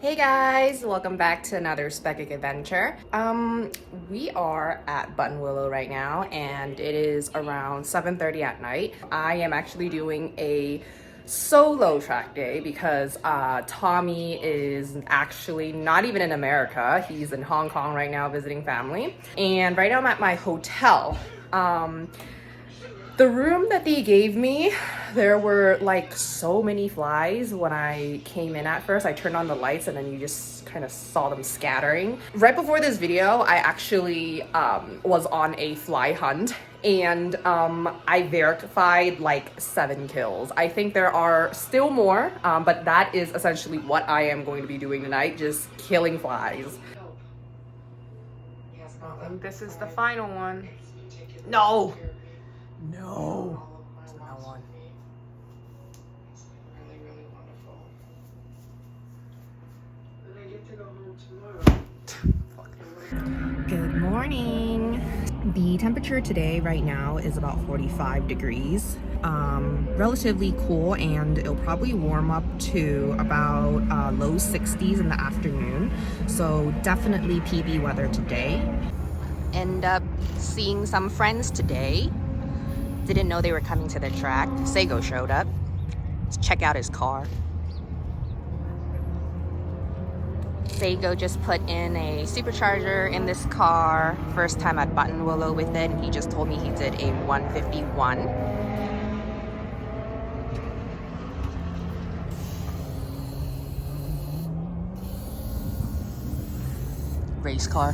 Hey guys, welcome back to another Speckic adventure. We are at Buttonwillow right now and it is around 7:30 at night. I am actually doing a solo track day because Tommy is actually not even in America. He's in Hong Kong right now visiting family. And right now I'm at my hotel. The room that they gave me, there were like so many flies when I came in at first. I turned on the lights and then you just kind of saw them scattering. Right before this video, I actually was on a fly hunt and I verified like 7 kills. I think there are still more, but that is essentially what I am going to be doing tonight, just killing flies. And this is the final one. No! No, it's not one. Good morning. The temperature today right now is about 45 degrees. Relatively cool, and it'll probably warm up to about low 60s in the afternoon. So definitely PB weather today. End up seeing some friends today. Didn't know they were coming to the track. Sego showed up. Let's check out his car. Sego just put in a supercharger in this car. First time at Buttonwillow with it. He just told me he did a 151. Race car.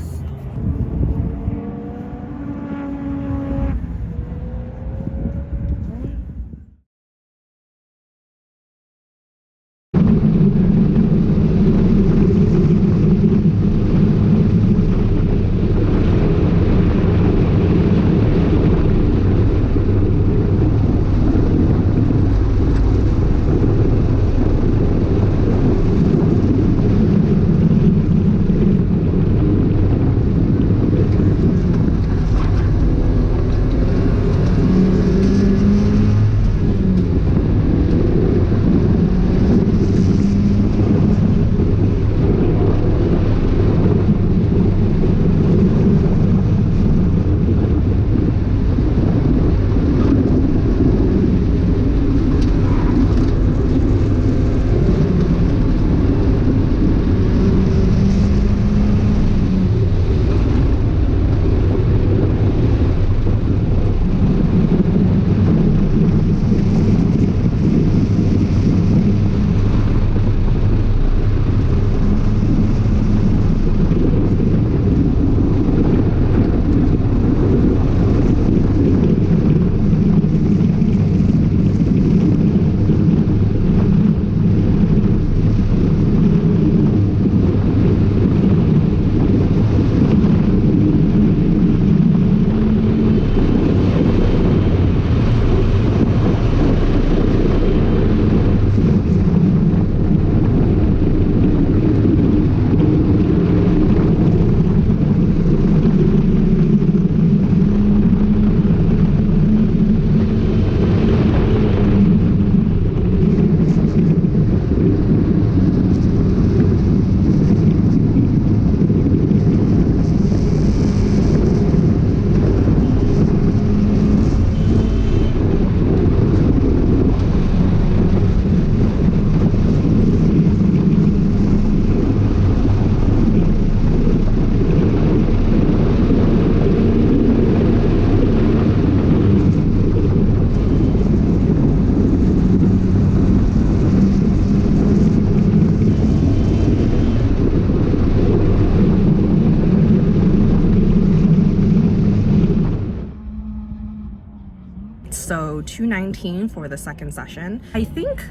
So 219 for the second session. I think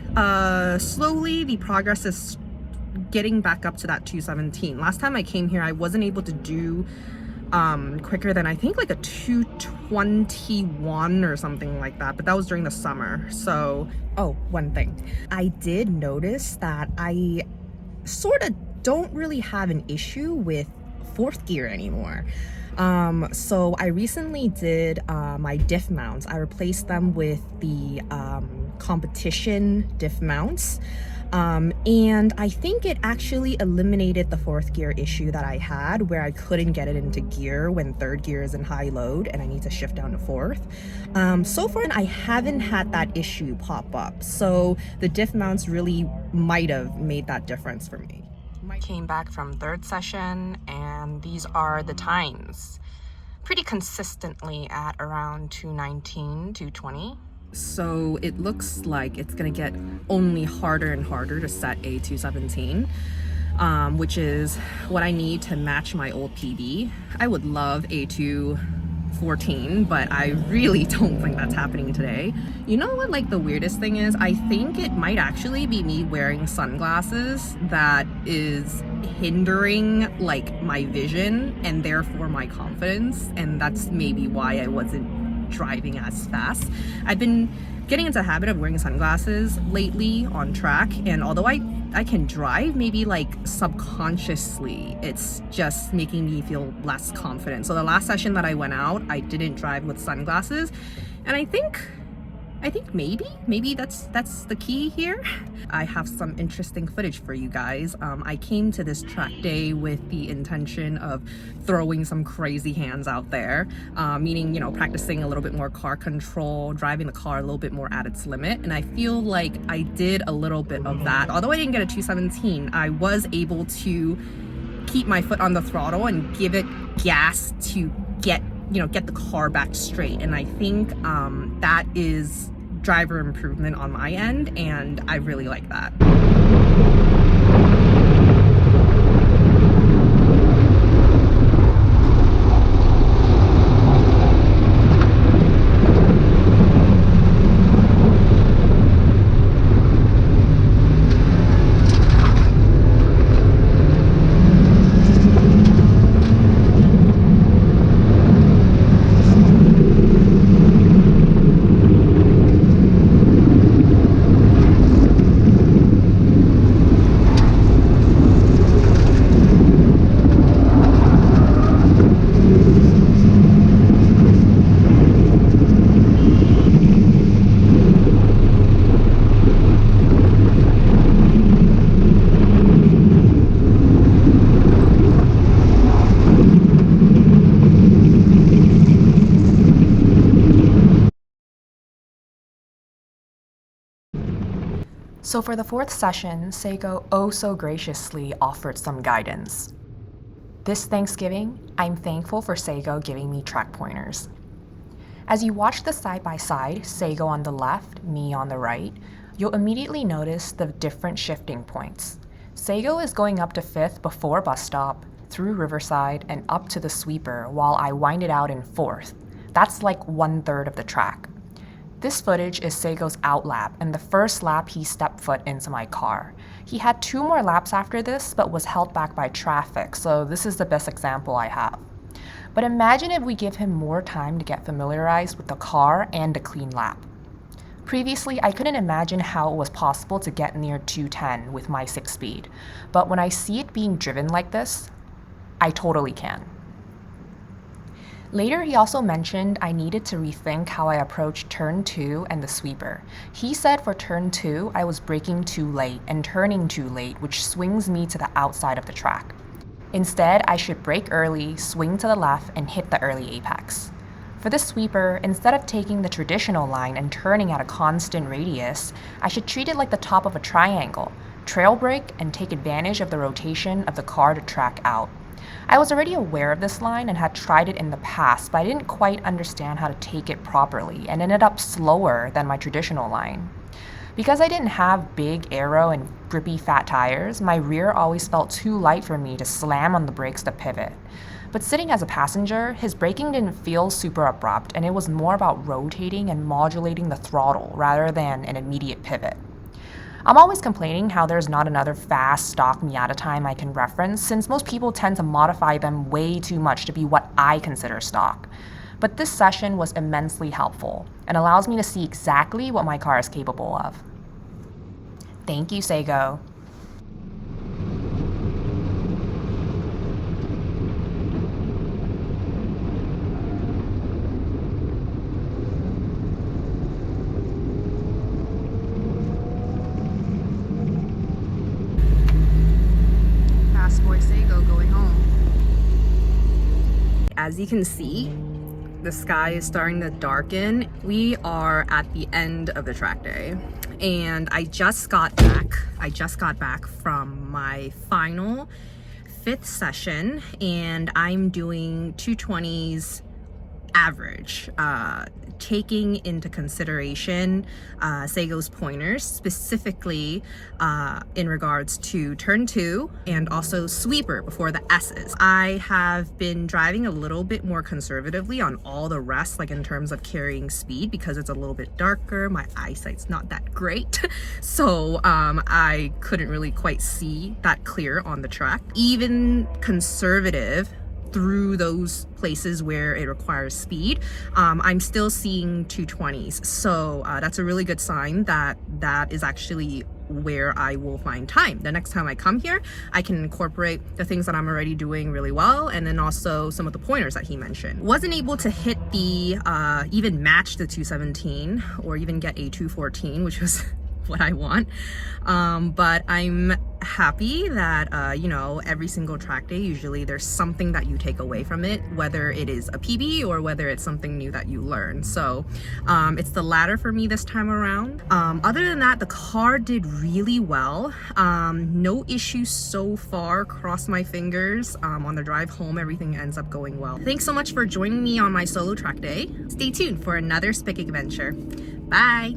slowly the progress is getting back up to that 217. Last time I came here, I wasn't able to do quicker than I think like a 221 or something like that, but that was during the summer. So, oh, one thing. I did notice that I sort of don't really have an issue with fourth gear anymore. So I recently did my diff mounts. I replaced them with the competition diff mounts. And I think it actually eliminated the fourth gear issue that I had, where I couldn't get it into gear when third gear is in high load and I need to shift down to fourth. So far I haven't had that issue pop up, so the diff mounts really might have made that difference for me. Came back from third session, and these are the times. Pretty consistently at around 219, 220. So it looks like it's gonna get only harder and harder to set a 217, which is what I need to match my old PB. I would love a 214, but I really don't think that's happening today. You know what, like, the weirdest thing is, I think it might actually be me wearing sunglasses that is hindering like my vision and therefore my confidence, and that's maybe why I wasn't driving as fast. I've been getting into the habit of wearing sunglasses lately on track, and although I can drive, maybe like subconsciously it's just making me feel less confident. So the last session that I went out, I didn't drive with sunglasses, and I think maybe that's the key here. I have some interesting footage for you guys. I came to this track day with the intention of throwing some crazy hands out there, meaning, you know, practicing a little bit more car control, driving the car a little bit more at its limit, and I feel like I did a little bit of that. Although I didn't get a 217, I was able to keep my foot on the throttle and give it gas to get the car back straight, and I think that is driver improvement on my end, and I really like that. So for the fourth session, Seiko oh so graciously offered some guidance. This Thanksgiving, I'm thankful for Seiko giving me track pointers. As you watch the side-by-side, Seiko on the left, me on the right, you'll immediately notice the different shifting points. Seiko is going up to 5th before bus stop, through Riverside, and up to the sweeper while I wind it out in 4th. That's like 1/3 of the track. This footage is Seiko's out lap, and the first lap he stepped foot into my car. He had 2 more laps after this, but was held back by traffic, so this is the best example I have. But imagine if we give him more time to get familiarized with the car and a clean lap. Previously, I couldn't imagine how it was possible to get near 210 with my 6-speed, but when I see it being driven like this, I totally can. Later, he also mentioned I needed to rethink how I approached turn 2 and the sweeper. He said for turn 2, I was braking too late and turning too late, which swings me to the outside of the track. Instead, I should brake early, swing to the left, and hit the early apex. For the sweeper, instead of taking the traditional line and turning at a constant radius, I should treat it like the top of a triangle, trail brake, and take advantage of the rotation of the car to track out. I was already aware of this line and had tried it in the past, but I didn't quite understand how to take it properly and ended up slower than my traditional line. Because I didn't have big aero and grippy fat tires, my rear always felt too light for me to slam on the brakes to pivot. But sitting as a passenger, his braking didn't feel super abrupt, and it was more about rotating and modulating the throttle rather than an immediate pivot. I'm always complaining how there's not another fast stock Miata time I can reference, since most people tend to modify them way too much to be what I consider stock. But this session was immensely helpful and allows me to see exactly what my car is capable of. Thank you, Seiko. as you can see, the sky is starting to darken. We are at the end of the track day, and I just got back from my final 5th session, and I'm doing 220s average, taking into consideration Sego's pointers, specifically in regards to turn 2 and also sweeper before the S's. I have been driving a little bit more conservatively on all the rest, like in terms of carrying speed, because it's a little bit darker. My eyesight's not that great, so I couldn't really quite see that clear on the track. Even conservative through those places where it requires speed, I'm still seeing 220s. So that's a really good sign that that is actually where I will find time. The next time I come here, I can incorporate the things that I'm already doing really well, and then also some of the pointers that he mentioned. Wasn't able to hit the, even match the 217 or even get a 214, which was what I want, but I'm happy that you know, every single track day usually there's something that you take away from it, whether it is a PB or whether it's something new that you learn. So it's the latter for me this time around. Other than that, the car did really well. No issues so far, cross my fingers. On the drive home, everything ends up going well. Thanks so much for joining me on my solo track day. Stay tuned for another Spic adventure. Bye.